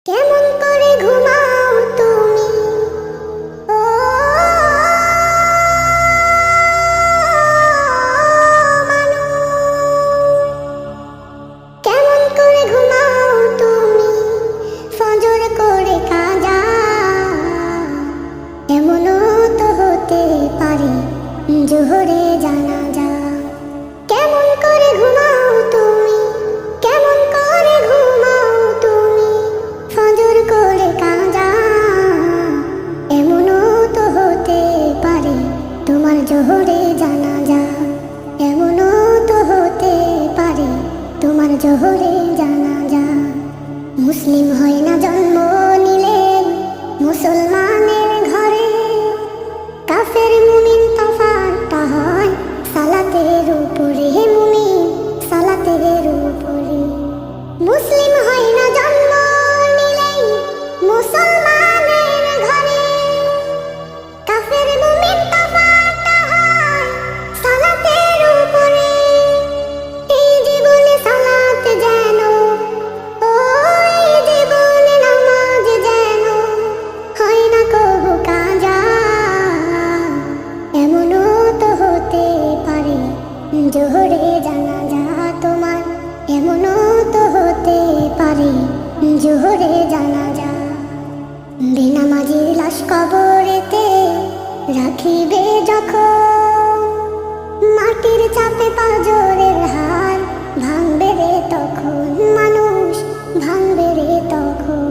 কেমন করে ঘুমাও তুমি ও মানু, কেমন করে ঘুমাও তুমি ফজর করে কাজা, এমনও তো হতে পারে জোহরে জানাজা। কেমন করে ঘুমাও তুমি, কেমন করে ঘুমাও তুমি ফজর করে কাজা, এমনও তো হতে পারে তোমার জোহরে জানাজা, এমনও তো হতে পারে তোমার জোহরে জানাজা। মুসলিম হয় না জন্ম নিলে মুসলমানের ঘরে, কাফের মুমিন তফাৎটা হয় সালাতের উপরে, মুমিন সালাতের উপরে। মুসলিম হয় না জন্ম নিলেই মুসলমানের ঘরে, কাফের মুমিন তফাৎটা হয় সালাতের উপরে। এই জীবনে সালাত যেন, ওই জীবনে নামাজ যেন হয় না কবু কাজা, এমনও তো হতে পারে জোহরে জানাজা তোমার, এমনও তো হতে পারে জোহরে জানাজা। বেনামাজির লাশ কবরেতে রাখিবে যখন, মাটির চাপে পাঁজরের হাড় ভাঙবে রে তখন, মানুষ ভাঙবে রে তখন।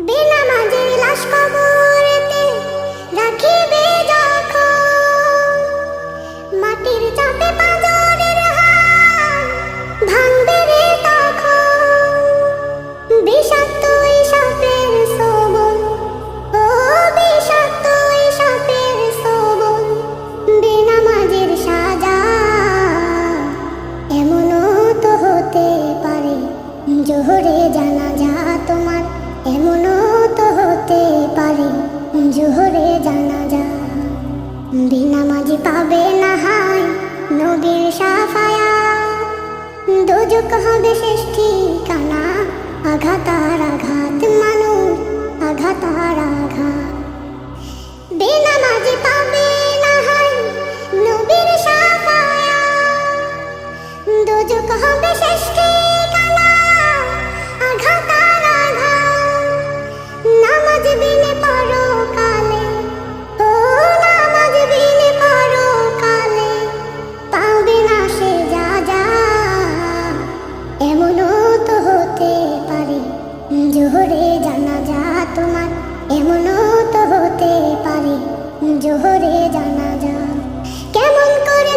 বেনামাজির লাশ কবরেতে রাখিবে যখন, মাটির চাপে পাঁজরের হাড় ভাঙবে রে তখন। বিষাক্ত এই সাপের ছোবল, ও বিষাক্ত এই সাপের ছোবল, বেনামাজির সাজা, এমনও তো হতে পারে জোহরে জানাজা তোমার, এমনও তো হতে পারে জোহরে জানাজা। বেনামাজি পাবে না হায় নবীর শাফায়াত, দোজখ হবে শেষ ঠিকানা, আঘাত আর আঘাত মানুষ, আঘাত আর আঘাত। বেনামাজি পাবে না হায় নবীর শাফায়াত, দোজখ হবে শেষ ঠিকানা, আঘাত আর আঘাত। নামাজ বিনে পরকালে, ও নামাজ বিনে পরকালে পাবে না সে যা যা, এমনও তো হতে পারে জোহরে জানাজা তোমার, এমনও তো হতে পারে জোহরে জানাজা। কেমন করে